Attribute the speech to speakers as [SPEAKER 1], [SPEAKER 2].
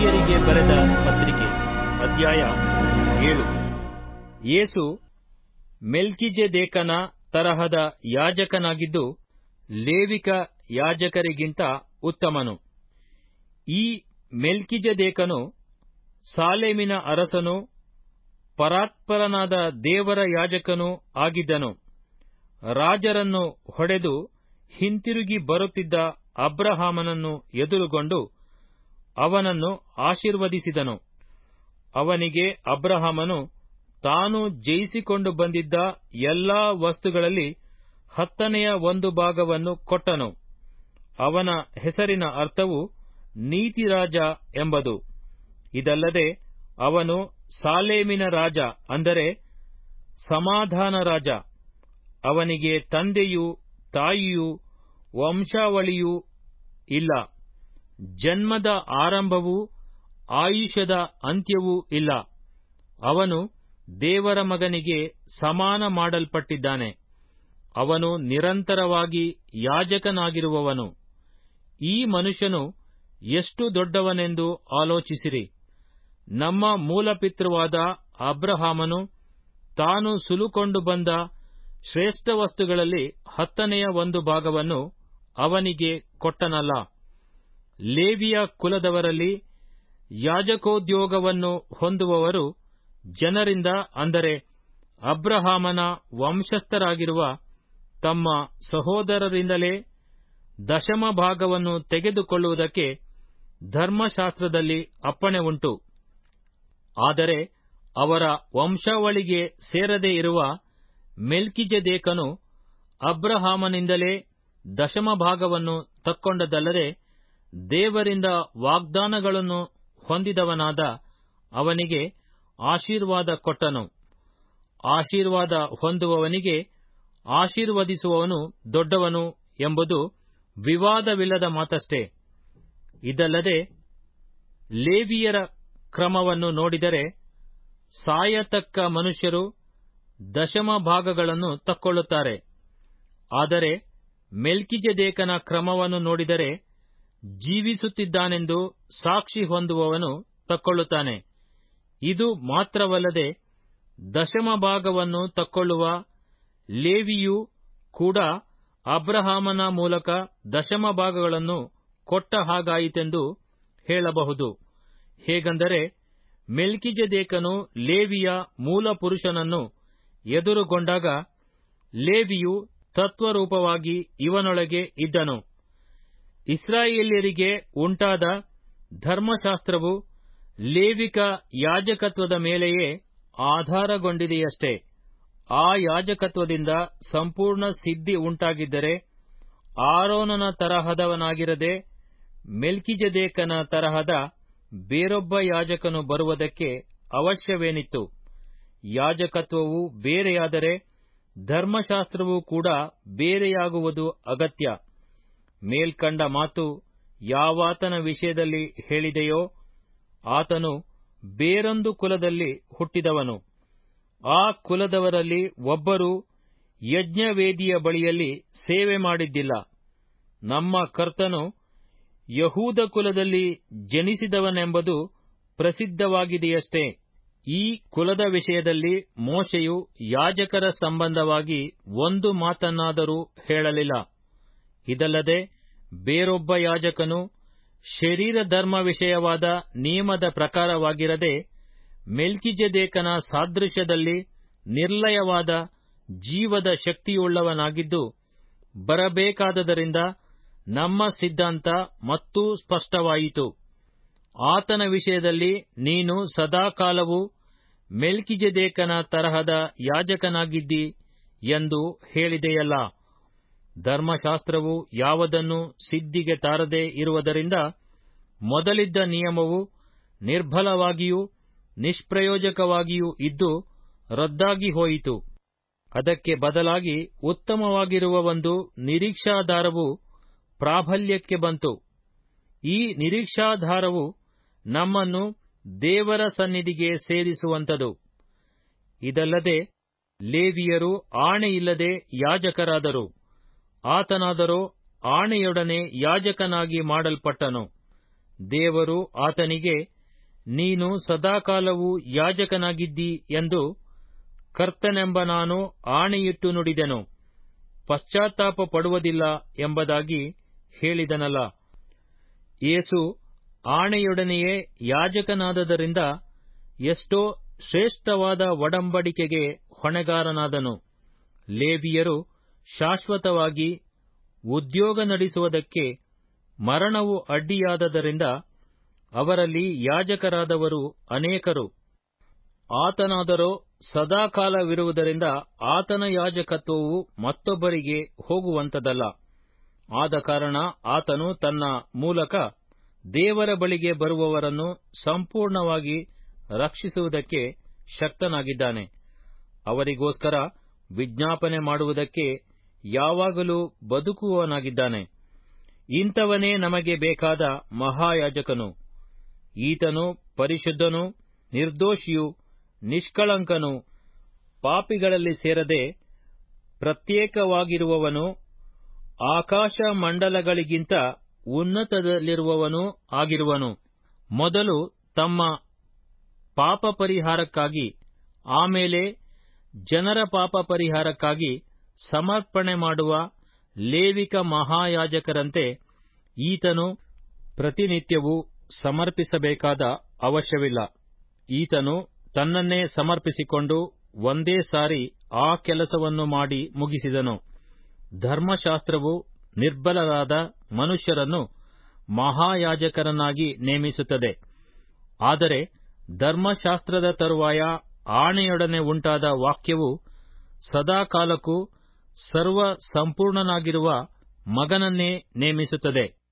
[SPEAKER 1] ಲೇವಿಯರಿಗೆ ಬರೆದ ಪತ್ರಿಕೆ ಅಧ್ಯಾಯ 7. ಯೇಸು ಮೆಲ್ಕಿಜೆದೇಕನ ತರಹದ ಯಾಜಕನಾಗಿದ್ದು ಲೇವಿಕ ಯಾಜಕರಿಗಿಂತ ಉತ್ತಮನು. ಈ ಮೆಲ್ಕಿಜೆದೇಕನು ಸಾಲೇಮಿನ ಅರಸನೂ ಪರಾತ್ಪರನಾದ ದೇವರ ಯಾಜಕನೂ ಆಗಿದ್ದನು. ರಾಜರನ್ನು ಹೊಡೆದು ಹಿಂತಿರುಗಿ ಬರುತ್ತಿದ್ದ ಅಬ್ರಹಾಮನನ್ನು ಎದುರುಗೊಂಡು ಅವನನ್ನು ಆಶೀರ್ವದಿಸಿದನು. ಅವನಿಗೆ ಅಬ್ರಹಾಮನು ತಾನು ಜಯಿಸಿಕೊಂಡು ಬಂದಿದ್ದ ಎಲ್ಲಾ ವಸ್ತುಗಳಲ್ಲಿ 10ನೇ ಭಾಗವನ್ನು ಕೊಟ್ಟನು. ಅವನ ಹೆಸರಿನ ಅರ್ಥವು ನೀತಿರಾಜ ಎಂಬುದು. ಇದಲ್ಲದೆ ಅವನು ಸಾಲೇಮಿನ ರಾಜ, ಅಂದರೆ ಸಮಾಧಾನ ರಾಜ. ಅವನಿಗೆ ತಂದೆಯೂ ತಾಯಿಯೂ ವಂಶಾವಳಿಯೂ ಇಲ್ಲ, ಜನ್ಮದ ಆರಂಭವೂ ಆಯುಷ್ಯದ ಅಂತ್ಯವೂ ಇಲ್ಲ. ಅವನು ದೇವರ ಮಗನಿಗೆ ಸಮಾನ ಮಾಡಲ್ಪಟ್ಟಿದ್ದಾನೆ. ಅವನು ನಿರಂತರವಾಗಿ ಯಾಜಕನಾಗಿರುವವನು. ಈ ಮನುಷ್ಯನು ಎಷ್ಟು ದೊಡ್ಡವನೆಂದು ಆಲೋಚಿಸಿರಿ. ನಮ್ಮ ಮೂಲಪಿತೃವಾದ ಅಬ್ರಹಾಮನು ತಾನು ಸುಲುಕೊಂಡು ಬಂದ ಶ್ರೇಷ್ಠ ವಸ್ತುಗಳಲ್ಲಿ 10ನೇ ಭಾಗವನ್ನು ಅವನಿಗೆ ಕೊಟ್ಟನಲ್ಲ. ಲೇವಿಯ ಕುಲದವರಲ್ಲಿ ಯಾಜಕೋದ್ಯೋಗವನ್ನು ಹೊಂದುವವರು ಜನರಿಂದ, ಅಂದರೆ ಅಬ್ರಹಾಮನ ವಂಶಸ್ಥರಾಗಿರುವ ತಮ್ಮ ಸಹೋದರರಿಂದಲೇ 10ನೇ ತೆಗೆದುಕೊಳ್ಳುವುದಕ್ಕೆ ಧರ್ಮಶಾಸ್ತ್ರದಲ್ಲಿ ಅಪ್ಪಣೆ ಉಂಟು. ಆದರೆ ಅವರ ವಂಶಾವಳಿಗೆ ಸೇರದೇ ಇರುವ ಮೆಲ್ಕಿಜೆದೇಕನು ಅಬ್ರಹಾಮನಿಂದಲೇ 10ನೇ ತಕ್ಕೊಂಡದಲ್ಲದೆ ದೇವರಿಂದ ವಾಗ್ದಾನಗಳನ್ನು ಹೊಂದಿದವನಾದ ಅವನಿಗೆ ಆಶೀರ್ವಾದ ಕೊಟ್ಟನು. ಆಶೀರ್ವಾದ ಹೊಂದುವವನಿಗೆ ಆಶೀರ್ವದಿಸುವವನು ದೊಡ್ಡವನು ಎಂಬುದು ವಿವಾದವಿಲ್ಲದ ಮಾತಷ್ಟೇ. ಇದಲ್ಲದೆ ಲೇವಿಯರ ಕ್ರಮವನ್ನು ನೋಡಿದರೆ ಸಾಯತಕ್ಕ ಮನುಷ್ಯರು 10ನೇ ತಕ್ಕೊಳ್ಳುತ್ತಾರೆ. ಆದರೆ ಮೆಲ್ಕಿಜೆದೇಕನ ಕ್ರಮವನ್ನು ನೋಡಿದರೆ ಜೀವಿಸುತ್ತಿದ್ದಾನೆಂದು ಸಾಕ್ಷಿ ಹೊಂದುವವನು ತಕ್ಕೊಳ್ಳುತ್ತಾನೆ. ಇದು ಮಾತ್ರವಲ್ಲದೆ 10ನೇ ತಕ್ಕೊಳ್ಳುವ ಲೇವಿಯೂ ಕೂಡ ಅಬ್ರಹಾಮನ ಮೂಲಕ 10ನೇ ಕೊಟ್ಟ ಹಾಗಾಯಿತೆಂದು ಹೇಳಬಹುದು. ಹೇಗೆಂದರೆ ಮೆಲ್ಕಿಜೆದೇಕನು ಲೇವಿಯ ಮೂಲಪುರುಷನನ್ನು ಎದುರುಗೊಂಡಾಗ ಲೇವಿಯು ತತ್ವರೂಪವಾಗಿ ಇವನೊಳಗೆ ಇದ್ದನು. ಇಸ್ರಾಯೇಲ್ಯರಿಗೆ ಉಂಟಾದ ಧರ್ಮಶಾಸ್ತ್ರವು ಲೇವಿಕ ಯಾಜಕತ್ವದ ಮೇಲೆಯೇ ಆಧಾರಗೊಂಡಿದೆಯಷ್ಟೇ. ಆ ಯಾಜಕತ್ವದಿಂದ ಸಂಪೂರ್ಣ ಸಿದ್ಧಿ ಉಂಟಾಗಿದ್ದರೆ ಆರೋನನ ತರಹದವನಾಗಿರದೆ ಮೆಲ್ಕಿಜೆದೇಕನ ತರಹದ ಬೇರೊಬ್ಬ ಯಾಜಕನು ಬರುವುದಕ್ಕೆ ಅವಶ್ಯವೇನಿತ್ತು. ಯಾಜಕತ್ವವು ಬೇರೆಯಾದರೆ ಧರ್ಮಶಾಸ್ತ್ರವೂ ಕೂಡ ಬೇರೆಯಾಗುವುದು ಅಗತ್ಯ. ಮೇಲ್ಕಂಡ ಮಾತು ಯಾವಾತನ ವಿಷಯದಲ್ಲಿ ಹೇಳಿದೆಯೋ ಆತನು ಬೇರೊಂದು ಕುಲದಲ್ಲಿ ಹುಟ್ಟಿದವನು. ಆ ಕುಲದವರಲ್ಲಿ ಒಬ್ಬರೂ ಯಜ್ಞವೇದಿಯ ಬಳಿಯಲ್ಲಿ ಸೇವೆ ಮಾಡಿದ್ದಿಲ್ಲ. ನಮ್ಮ ಕರ್ತನು ಯಹೂದ ಕುಲದಲ್ಲಿ ಜನಿಸಿದವನೆಂಬುದು ಪ್ರಸಿದ್ಧವಾಗಿದೆಯಷ್ಟೇ. ಈ ಕುಲದ ವಿಷಯದಲ್ಲಿ ಮೋಶೆಯು ಯಾಜಕರ ಸಂಬಂಧವಾಗಿ ಒಂದು ಮಾತನ್ನಾದರೂ ಹೇಳಲಿಲ್ಲ. ಇದಲ್ಲದೆ ಬೇರೊಬ್ಬ ಯಾಜಕನು ಶರೀರ ಧರ್ಮ ವಿಷಯವಾದ ನಿಯಮದ ಪ್ರಕಾರವಾಗಿರದೆ ಮೆಲ್ಕಿಜೆದೇಕನ ಸಾದೃಶ್ಯದಲ್ಲಿ ನಿರ್ಲಯವಾದ ಜೀವದ ಶಕ್ತಿಯುಳ್ಳವನಾಗಿದ್ದು ಬರಬೇಕಾದದರಿಂದ ನಮ್ಮ ಸಿದ್ಧಾಂತ ಮತ್ತೂ ಸ್ಪಷ್ಟವಾಯಿತು. ಆತನ ವಿಷಯದಲ್ಲಿ ನೀನು ಸದಾಕಾಲವೂ ಮೆಲ್ಕಿಜೆದೇಕನ ತರಹದ ಯಾಜಕನಾಗಿದ್ದಿ ಎಂದು ಹೇಳಿದೆಯಲ್ಲ. ಧರ್ಮಶಾಸ್ತ್ರವು ಯಾವುದನ್ನು ಸಿದ್ಧಿಗೆ ತಾರದೆ ಇರುವುದರಿಂದ ಮೊದಲಿದ್ದ ನಿಯಮವು ನಿರ್ಬಲವಾಗಿಯೂ ನಿಷ್ಪ್ರಯೋಜಕವಾಗಿಯೂ ಇದ್ದು ರದ್ದಾಗಿ ಹೋಯಿತು. ಅದಕ್ಕೆ ಬದಲಾಗಿ ಉತ್ತಮವಾಗಿರುವ ಒಂದು ನಿರೀಕ್ಷಾಧಾರವು ಪ್ರಾಬಲ್ಯಕ್ಕೆ ಬಂತು. ಈ ನಿರೀಕ್ಷಾಧಾರವು ನಮ್ಮನ್ನು ದೇವರ ಸನ್ನಿಧಿಗೆ ಸೇರಿಸುವಂಥದು. ಇದಲ್ಲದೆ ಲೇವಿಯರು ಆಣೆಯಿಲ್ಲದೆ ಯಾಜಕರಾದರು. ಆತನಾದರೋ ಆಣೆಯೊಡನೆ ಯಾಜಕನಾಗಿ ಮಾಡಲ್ಪಟ್ಟನು. ದೇವರು ಆತನಿಗೆ ನೀನು ಸದಾಕಾಲವೂ ಯಾಜಕನಾಗಿದ್ದಿ ಎಂದು ಕರ್ತನೆಂಬ ನಾನು ಆಣೆಯಿಟ್ಟು ನುಡಿದೆನು, ಪಶ್ಚಾತ್ತಾಪ ಪಡುವುದಿಲ್ಲ ಎಂಬುದಾಗಿ ಹೇಳಿದನಲ್ಲ. ಯೇಸು ಆಣೆಯೊಡನೆಯೇ ಯಾಜಕನಾದದರಿಂದ ಎಷ್ಟೋ ಶ್ರೇಷ್ಠವಾದ ಒಡಂಬಡಿಕೆಗೆ ಹೊಣೆಗಾರನಾದನು. ಲೇವಿಯರು ಶಾಶ್ವತವಾಗಿ ಉದ್ಯೋಗ ನಡೆಸುವುದಕ್ಕೆ ಮರಣವು ಅಡ್ಡಿಯಾದದರಿಂದ ಅವರಲ್ಲಿ ಯಾಜಕರಾದವರು ಅನೇಕರು. ಆತನಾದರೋ ಸದಾಕಾಲವಿರುವುದರಿಂದ ಆತನ ಯಾಜಕತ್ವವು ಮತ್ತೊಬ್ಬರಿಗೆ ಹೋಗುವಂಥದ್ದಲ್ಲ. ಆದ ಕಾರಣ ಆತನು ತನ್ನ ಮೂಲಕ ದೇವರ ಬಳಿಗೆ ಬರುವವರನ್ನು ಸಂಪೂರ್ಣವಾಗಿ ರಕ್ಷಿಸುವುದಕ್ಕೆ ಶಕ್ತನಾಗಿದ್ದಾನೆ. ಅವರಿಗೋಸ್ಕರ ವಿಜ್ಞಾಪನೆ ಮಾಡುವುದಕ್ಕೆ ಯಾವಾಗಲೂ ಬದುಕುವವನಾಗಿದ್ದಾನೆ. ಇಂಥವನೇ ನಮಗೆ ಬೇಕಾದ ಮಹಾಯಾಜಕನು. ಈತನು ಪರಿಶುದ್ಧನೂ ನಿರ್ದೋಷಿಯೂ ನಿಷ್ಕಳಂಕನೂ ಪಾಪಿಗಳಲ್ಲಿ ಸೇರದೆ ಪ್ರತ್ಯೇಕವಾಗಿರುವವನು, ಆಕಾಶ ಮಂಡಲಗಳಿಗಿಂತ ಉನ್ನತದಲ್ಲಿರುವವನೂ ಆಗಿರುವನು. ಮೊದಲು ತಮ್ಮ ಪಾಪ ಪರಿಹಾರಕ್ಕಾಗಿ, ಆಮೇಲೆ ಜನರ ಪಾಪ ಪರಿಹಾರಕ್ಕಾಗಿ ಸಮರ್ಪಣೆ ಮಾಡುವ ಲೇವಿಕ ಮಹಾಯಾಜಕರಂತೆ ಈತನು ಪ್ರತಿನಿತ್ಯವೂ ಸಮರ್ಪಿಸಬೇಕಾದ ಅವಶ್ಯವಿಲ್ಲ. ಈತನು ತನ್ನನ್ನೇ ಸಮರ್ಪಿಸಿಕೊಂಡು ಒಂದೇ ಸಾರಿ ಆ ಕೆಲಸವನ್ನು ಮಾಡಿ ಮುಗಿಸಿದನು. ಧರ್ಮಶಾಸ್ತ್ರವು ನಿರ್ಬಲರಾದ ಮನುಷ್ಯರನ್ನು ಮಹಾಯಾಜಕರನ್ನಾಗಿ ನೇಮಿಸುತ್ತದೆ. ಆದರೆ ಧರ್ಮಶಾಸ್ತ್ರದ ತರುವಾಯ ಆಣೆಯೊಡನೆ ಉಂಟಾದ ವಾಕ್ಯವು ಸದಾಕಾಲಕ್ಕೂ ಸರ್ವ ಸಂಪೂರ್ಣನಾಗಿರುವ ಮಗನನ್ನೇ ನೇಮಿಸುತ್ತದೆ.